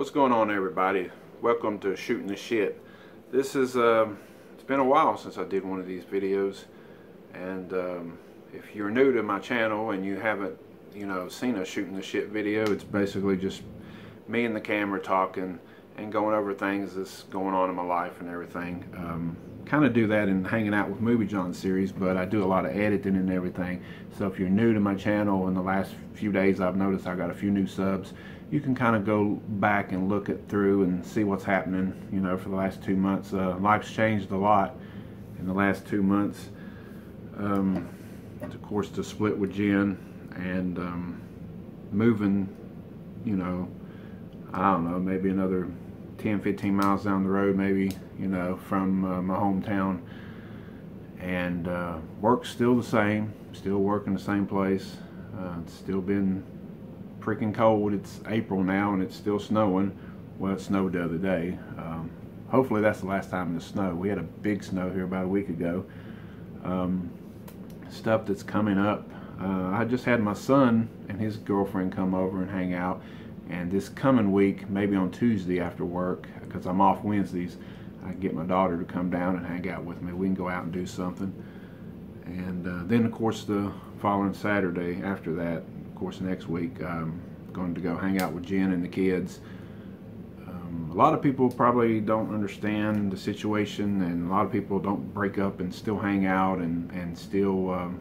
What's going on, everybody? Welcome to Shooting the Shit. This is it's been a while since I did one of these videos, and if you're new to my channel and you haven't seen a Shooting the Shit video, it's basically just me and the camera talking and going over things that's going on in my life and everything. Kind of do that in Hanging Out with Movie John series, but I do a lot of editing and everything. So if you're new to my channel, in the last few days I've noticed I got a few new subs. You can kind of go back and look it through and see what's happening, for the last 2 months. Life's changed a lot in the last 2 months. Of course, to split with Jen and moving, I don't know, maybe another 10-15 miles down the road, maybe, from my hometown. And work's still the same, still working the same place. It's still been freaking cold. It's April now and it's still snowing. Well, it snowed the other day. Hopefully that's the last time it snowed. We had a big snow here about a week ago. Stuff that's coming up. I just had my son and his girlfriend come over and hang out, and this coming week, maybe on Tuesday after work, because I'm off Wednesdays, I get my daughter to come down and hang out with me. We can go out and do something. And then of course the following Saturday after that, of course next week, I'm going to go hang out with Jen and the kids. A lot of people probably don't understand the situation, and a lot of people don't break up and still hang out and still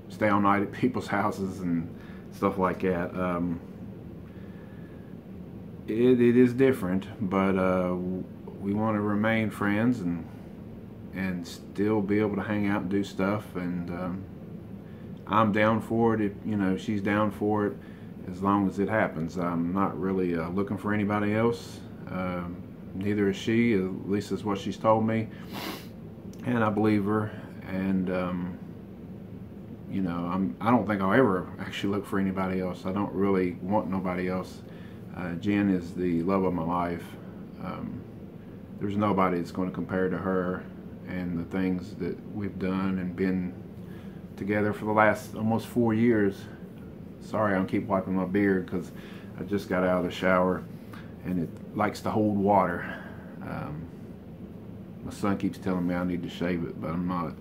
stay all night at people's houses and stuff like that. It is different, but we want to remain friends and still be able to hang out and do stuff. And I'm down for it if she's down for it, as long as it happens. I'm not really looking for anybody else. Neither is she, at least that's what she's told me, and I believe her. And I don't think I'll ever actually look for anybody else. I don't really want nobody else. Jen is the love of my life. There's nobody that's going to compare to her and the things that we've done and been together for the last almost 4 years. Sorry, I keep wiping my beard because I just got out of the shower and it likes to hold water. My son keeps telling me I need to shave it, but I'm not.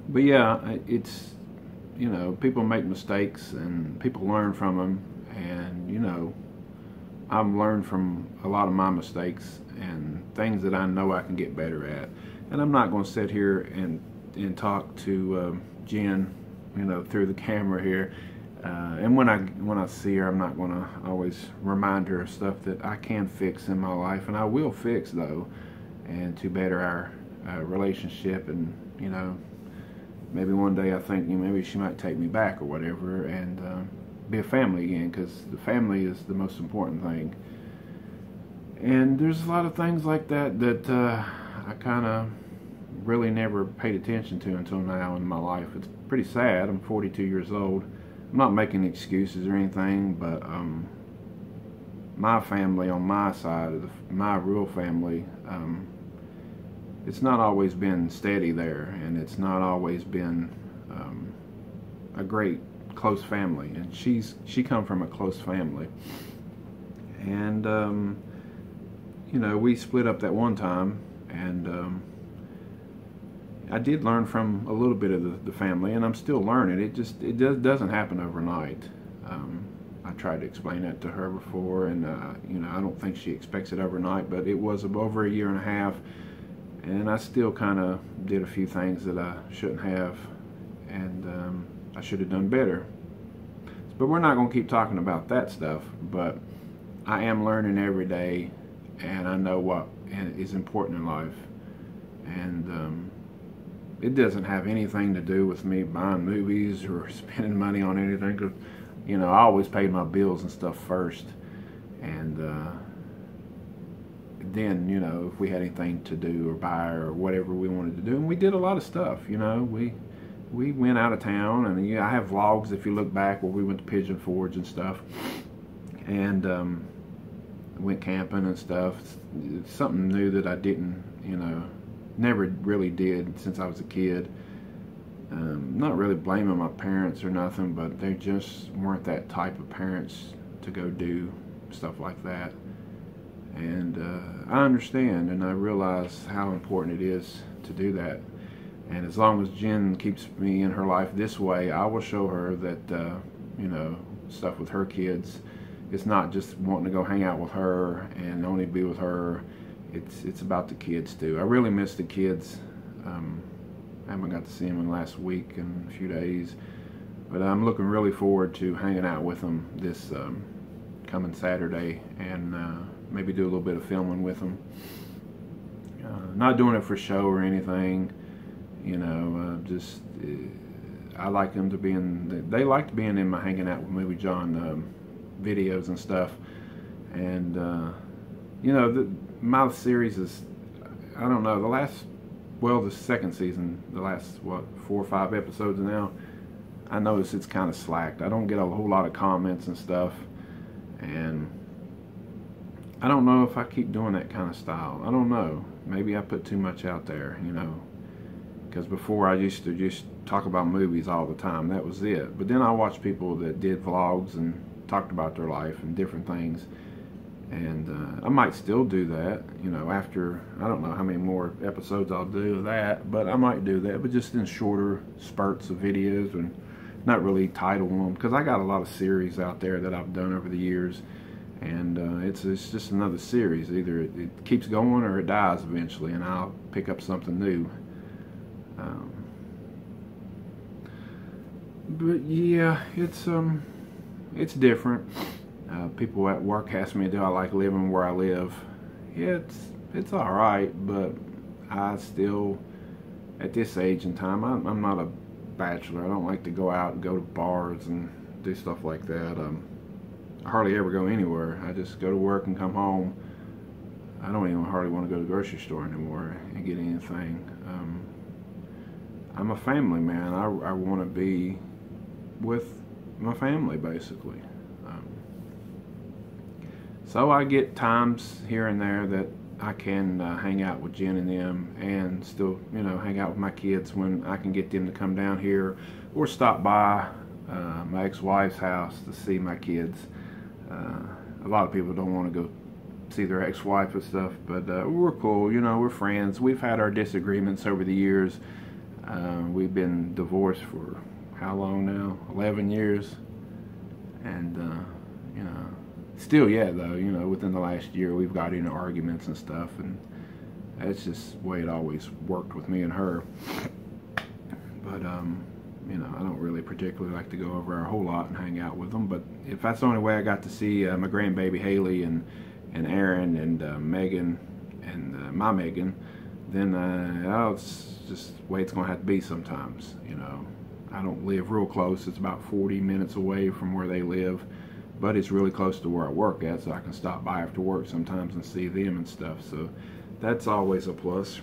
But yeah, it's, people make mistakes and people learn from them. And I've learned from a lot of my mistakes and things that I know I can get better at. And I'm not going to sit here and talk to Jen, through the camera here. And when I see her, I'm not going to always remind her of stuff that I can fix in my life, and I will fix though, and to better our relationship. And maybe one day I think maybe she might take me back or whatever, and be a family again, because the family is the most important thing. And there's a lot of things like that that I kind of really never paid attention to until now in my life. It's pretty sad. I'm 42 years old. I'm not making excuses or anything, but my family on my side, my real family, it's not always been steady there, and it's not always been a great close family. And she come from a close family, and we split up that one time, and I did learn from a little bit of the family, and I'm still learning. It doesn't happen overnight. I tried to explain that to her before, and I don't think she expects it overnight, but it was over a year and a half, and I still kind of did a few things that I shouldn't have, and I should have done better. But we're not going to keep talking about that stuff. But I am learning every day, and I know what is important in life. And it doesn't have anything to do with me buying movies or spending money on anything. 'Cause, I always paid my bills and stuff first. And then, if we had anything to do or buy or whatever we wanted to do. And we did a lot of stuff, We went out of town, and I have vlogs if you look back where we went to Pigeon Forge and stuff, and went camping and stuff. It's something new that I didn't, never really did since I was a kid. Not really blaming my parents or nothing, but they just weren't that type of parents to go do stuff like that. And I understand, and I realize how important it is to do that. And as long as Jen keeps me in her life this way, I will show her that, you know, stuff with her kids, it's not just wanting to go hang out with her and only be with her. It's about the kids too. I really miss the kids. I haven't got to see them in the last week and a few days, but I'm looking really forward to hanging out with them this coming Saturday, and maybe do a little bit of filming with them. Not doing it for show or anything, you know, just I like them to be in, they liked being in my Hanging Out with Movie John videos and stuff. And you know, my series is, I don't know, the second season, the last, what, 4 or 5 episodes now, I notice it's kind of slacked. I don't get a whole lot of comments and stuff, and I don't know if I keep doing that kind of style. I don't know. Maybe I put too much out there, you know, because before I used to just talk about movies all the time. That was it. But then I watched people that did vlogs and talked about their life and different things. And I might still do that, you know, after, I don't know how many more episodes I'll do of that, but I might do that, but just in shorter spurts of videos and not really title them, because I got a lot of series out there that I've done over the years, and it's just another series. Either it keeps going or it dies eventually, and I'll pick up something new. But yeah, it's different. People at work ask me, do I like living where I live? Yeah, it's all right, but I still, at this age and time, I'm not a bachelor. I don't like to go out and go to bars and do stuff like that. I hardly ever go anywhere. I just go to work and come home. I don't even hardly want to go to the grocery store anymore and get anything. I'm a family man. I want to be with my family, basically. So I get times here and there that I can hang out with Jen and them, and still, you know, hang out with my kids when I can get them to come down here or stop by my ex-wife's house to see my kids. A lot of people don't want to go see their ex-wife and stuff, but we're cool, you know, we're friends. We've had our disagreements over the years. We've been divorced for how long now? 11 years. And, you know, still yet though, you know, within the last year we've got into arguments and stuff, and that's just the way it always worked with me and her. But you know, I don't really particularly like to go over a whole lot and hang out with them, but if that's the only way I got to see my grandbaby Haley and Aaron and Megan and my Megan, then it's just the way it's gonna have to be sometimes. You know, I don't live real close. It's about 40 minutes away from where they live, but it's really close to where I work at, so I can stop by after work sometimes and see them and stuff, so that's always a plus.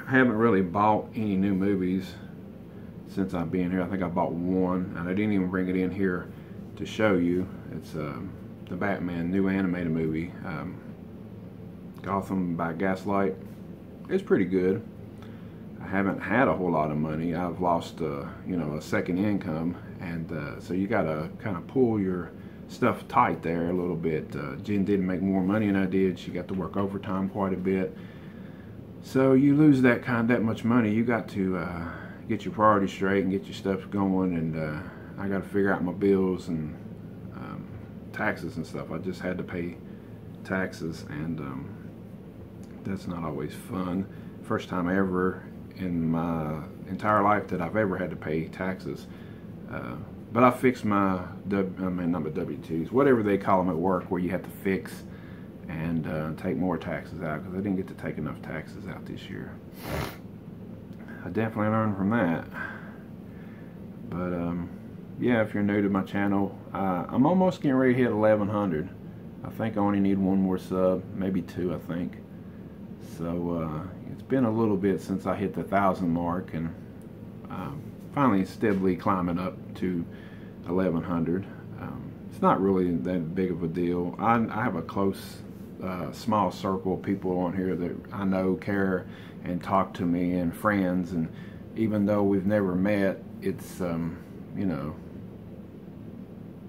I haven't really bought any new movies since I've been here. I think I bought one, and I didn't even bring it in here to show you. It's the Batman new animated movie, Gotham by Gaslight. It's pretty good. I haven't had a whole lot of money. I've lost, you know, a second income, and so you gotta kind of pull your stuff tight there a little bit. Jen didn't make more money than I did. She got to work overtime quite a bit. So you lose that much money. You got to get your priorities straight and get your stuff going, and I got to figure out my bills and taxes and stuff. I just had to pay taxes, and that's not always fun. First time ever in my entire life that I've ever had to pay taxes. But I fixed my, not my W-2s, whatever they call them at work, where you have to fix and take more taxes out, because I didn't get to take enough taxes out this year. I definitely learned from that. But yeah, if you're new to my channel, I'm almost getting ready to hit 1100. I think I only need one more sub, maybe 2, I think. So it's been a little bit since I hit the 1,000 mark, and finally steadily climbing up to 1100. It's not really that big of a deal. I have a close, small circle of people on here that I know, care, and talk to me, and friends, and even though we've never met, it's you know,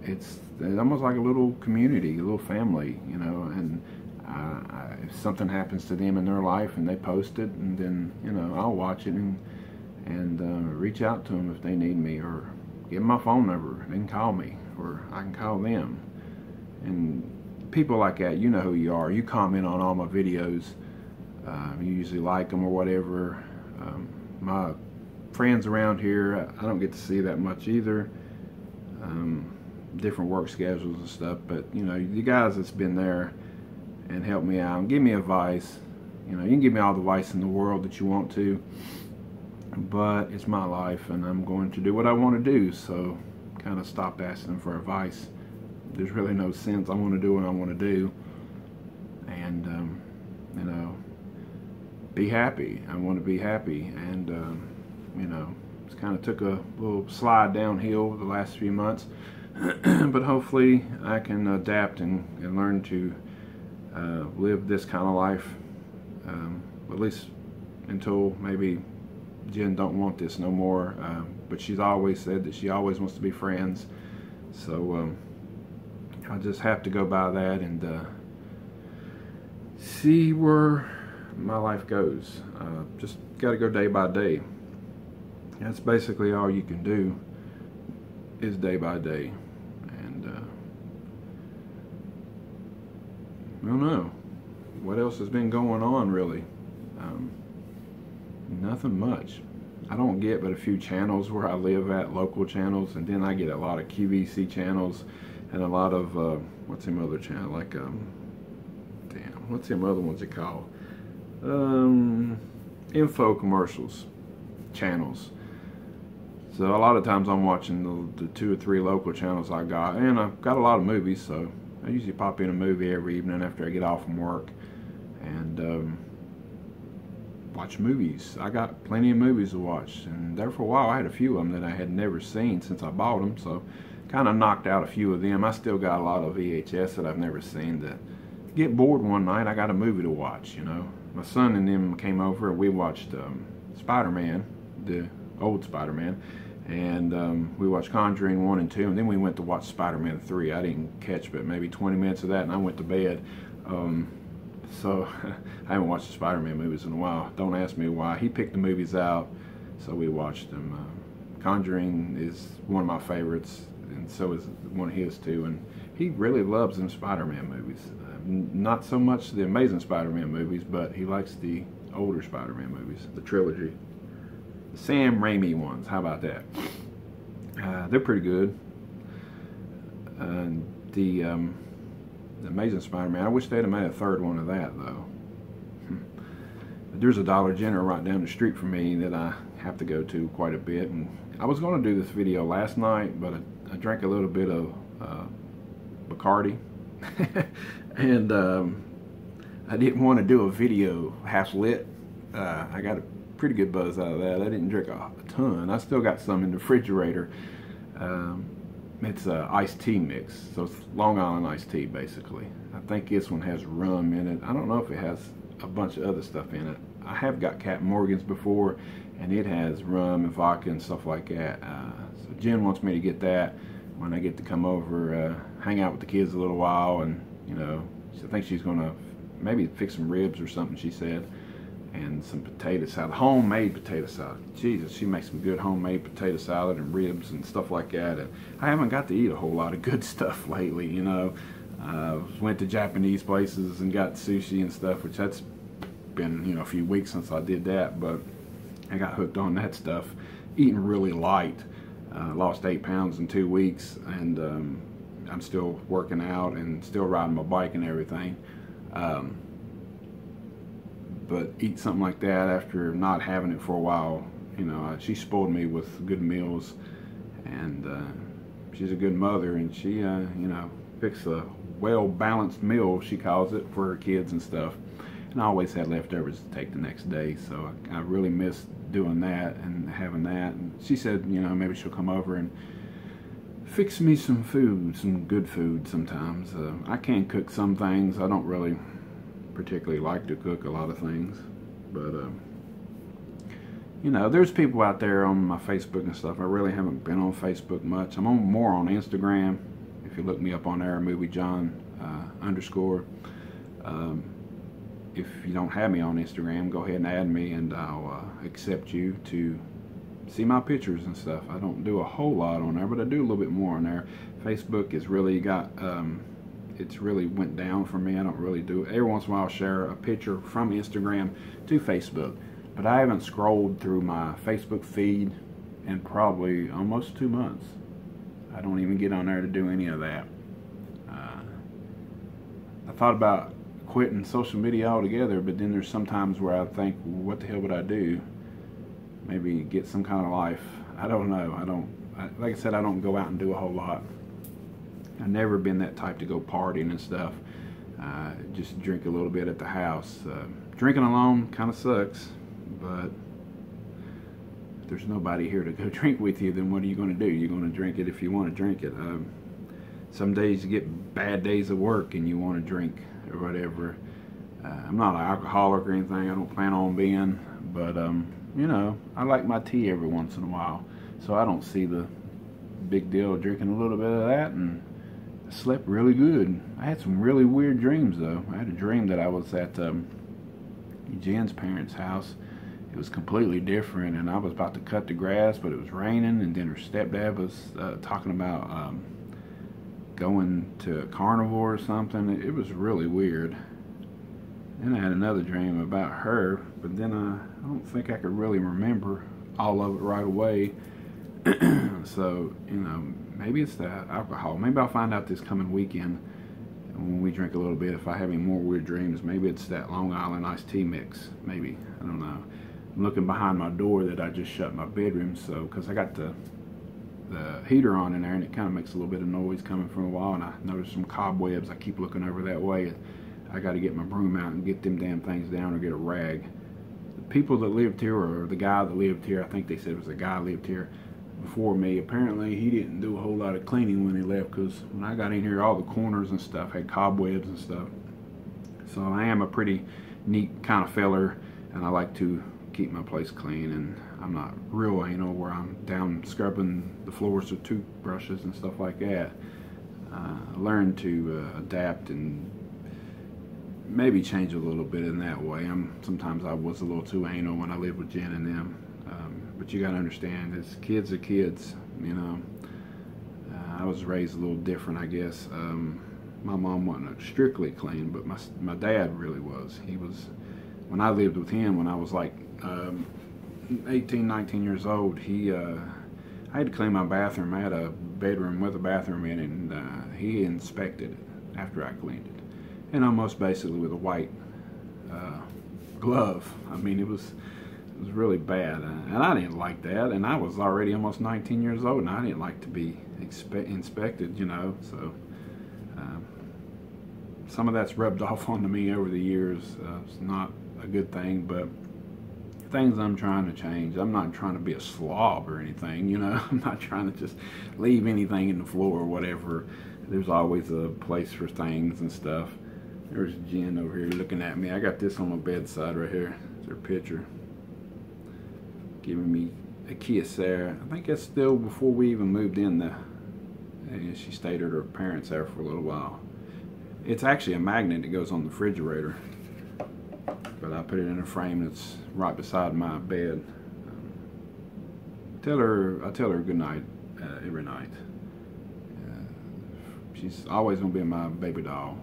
it's it's almost like a little community, a little family, you know. And if something happens to them in their life and they post it, and then, you know, I'll watch it and reach out to them if they need me, or give them my phone number. They can call me, or I can call them. And people like that, you know who you are. You comment on all my videos. You usually like them or whatever. My friends around here, I don't get to see that much either. Different work schedules and stuff, but you know, you guys that's been there and helped me out and give me advice. You know, you can give me all the advice in the world that you want to, but it's my life and I'm going to do what I want to do, so kind of stop asking for advice. There's really no sense. I want to do what I want to do, and you know, be happy. I want to be happy, and you know, it's kind of took a little slide downhill the last few months, but hopefully I can adapt and learn to live this kind of life, at least until maybe Jen don't want this no more, but she's always said that she always wants to be friends, so I'll just have to go by that and see where my life goes. Just got to go day by day. That's basically all you can do, is day by day. And I don't know what else has been going on really. Nothing much. I don't get but a few channels where I live at, local channels, and then I get a lot of QVC channels and a lot of what's them other channel, like damn, what's them other ones they call? Info commercials channels. So a lot of times I'm watching the 2 or 3 local channels I got, and I've got a lot of movies, so I usually pop in a movie every evening after I get off from work and watch movies. I got plenty of movies to watch, and there for a while I had a few of them that I had never seen since I bought them, so kind of knocked out a few of them. I still got a lot of VHS that I've never seen that get bored one night, I got a movie to watch, you know. My son and them came over and we watched Spider-Man, the old Spider-Man, and we watched Conjuring 1 and 2, and then we went to watch Spider-Man 3. I didn't catch but maybe 20 minutes of that, and I went to bed. So I haven't watched the Spider-Man movies in a while. Don't ask me why. He picked the movies out, so we watched them. Conjuring is one of my favorites, and so is one of his too, and he really loves them Spider-Man movies. Not so much the Amazing Spider-Man movies, but he likes the older Spider-Man movies, the trilogy. The Sam Raimi ones, how about that? They're pretty good. The Amazing Spider-Man, I wish they'd have made a third one of that, though. There's a Dollar General right down the street from me that I have to go to quite a bit, and I was going to do this video last night, but I drank a little bit of Bacardi, and I didn't want to do a video half lit. I got a pretty good buzz out of that. I didn't drink a ton. I still got some in the refrigerator. It's a iced tea mix, so it's Long Island iced tea basically. I think this one has rum in it. I don't know if it has a bunch of other stuff in it. I have got Captain Morgan's before, and it has rum and vodka and stuff like that. So Jen wants me to get that when I get to come over, hang out with the kids a little while, and you know, I think she's gonna maybe fix some ribs or something, she said, and some potato salad, homemade potato salad. Jesus, she makes some good homemade potato salad and ribs and stuff like that. And I haven't got to eat a whole lot of good stuff lately, you know. Went to Japanese places and got sushi and stuff, which that's been, you know, a few weeks since I did that, but I got hooked on that stuff. Eating really light. Lost 8 pounds in 2 weeks, and I'm still working out and still riding my bike and everything. But eat something like that after not having it for a while, you know, she spoiled me with good meals, and she's a good mother, and she, you know, picks a well-balanced meal, she calls it, for her kids and stuff. And I always had leftovers to take the next day, so I really miss doing that and having that. And she said, you know, maybe she'll come over and fix me some food, some good food sometimes. I can cook some things. I don't really particularly like to cook a lot of things, but you know, there's people out there on my Facebook and stuff. I really haven't been on Facebook much. I'm more on Instagram. If If you look me up on there, Movie John _ if you don't have me on Instagram, go ahead and add me, and I'll accept you to see my pictures and stuff. I don't do a whole lot on there, but I do a little bit more on there. Facebook is really got, it's really went down for me. I don't really do it. Every once in a while I'll share a picture from Instagram to Facebook, but I haven't scrolled through my Facebook feed in probably almost 2 months. I don't even get on there to do any of that. I thought about quitting social media altogether, but then there's sometimes where I think, well, what the hell would I do? Maybe get some kind of life. I don't know. Like I said, I don't go out and do a whole lot. I've never been that type to go partying and stuff. Just drink a little bit at the house. Drinking alone kind of sucks, but if there's nobody here to go drink with you, then what are you going to do? You're going to drink it if you want to drink it. Some days you get bad days of work and you want to drink or whatever. I'm not an alcoholic or anything. I don't plan on being, but you know, I like my tea every once in a while, so I don't see the big deal of drinking a little bit of that. And I slept really good. I had some really weird dreams though. I had a dream that I was at Jen's parents' house. It was completely different, and I was about to cut the grass, but it was raining, and then her stepdad was talking about going to a carnivore or something. It was really weird. Then I had another dream about her, but then I don't think I could really remember all of it right away. So, you know, maybe it's the alcohol. Maybe I'll find out this coming weekend when we drink a little bit. If I have any more weird dreams, maybe it's that Long Island iced tea mix. Maybe. I don't know. I'm looking behind my door that I just shut in my bedroom, so because I got the heater on in there, and it kind of makes a little bit of noise coming from a while, and I noticed some cobwebs. I keep looking over that way. I got to get my broom out and get them damn things down, or get a rag. The people that lived here, or the guy that lived here, I think they said it was a guy lived here before me. Apparently he didn't do a whole lot of cleaning when he left, because when I got in here, all the corners and stuff had cobwebs and stuff. So I am a pretty neat kind of feller, and I like to keep my place clean, and I'm not real anal where I'm down scrubbing the floors with toothbrushes and stuff like that. I learned to adapt and maybe change a little bit in that way. Sometimes I was a little too anal when I lived with Jen and them, but you gotta understand, as kids are kids, you know. I was raised a little different, I guess. My mom wasn't strictly clean, but my dad really was. He was. When I lived with him, when I was like 18, 19 years old, I had to clean my bathroom. I had a bedroom with a bathroom in it, and he inspected it after I cleaned it. And almost basically with a white glove. I mean, it was really bad, and I didn't like that. And I was already almost 19 years old, and I didn't like to be inspected, you know. So some of that's rubbed off onto me over the years. It's not a good thing, but things I'm trying to change. I'm not trying to be a slob or anything, you know. I'm not trying to just leave anything in the floor or whatever. There's always a place for things and stuff. There's Jen over here looking at me. I got this on my bedside right here. It's her picture. Giving me a kiss there. I think that's still before we even moved in there. And she stayed at her parents' there for a little while. It's actually a magnet that goes on the refrigerator, but I put it in a frame that's right beside my bed. I tell her good night every night. She's always gonna be my baby doll.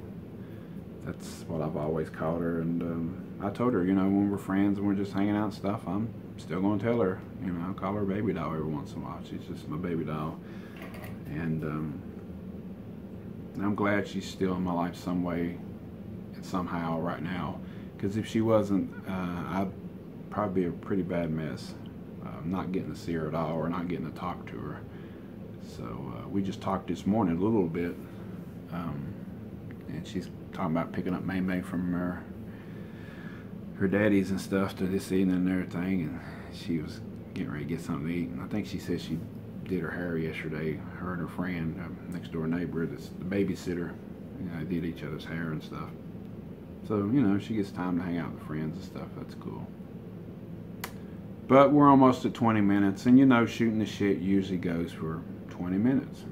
That's what I've always called her, and I told her, you know, when we're friends and we're just hanging out and stuff, I'm still gonna tell her, you know, I'll call her baby doll every once in a while. She's just my baby doll, and I'm glad she's still in my life some way and somehow right now. Because if she wasn't, I'd probably be a pretty bad mess. Not getting to see her at all, or not getting to talk to her. So we just talked this morning a little bit, and she's talking about picking up May May from her daddies and stuff to this evening and everything. And she was getting ready to get something to eat. And I think she said she did her hair yesterday. Her and her friend, next door neighbor, that's the babysitter. You know, they did each other's hair and stuff. So, you know, she gets time to hang out with friends and stuff. That's cool. But we're almost at 20 minutes. And, you know, shooting the shit usually goes for 20 minutes.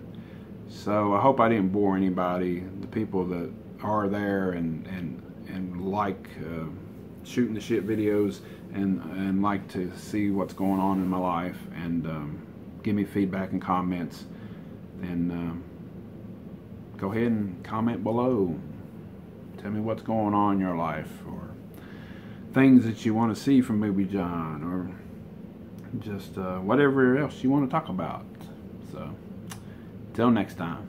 So I hope I didn't bore anybody, the people that are there and like shooting the shit videos and like to see what's going on in my life and give me feedback and comments. And go ahead and comment below. Tell me what's going on in your life, or things that you want to see from Movie John, or just whatever else you want to talk about. So, till next time.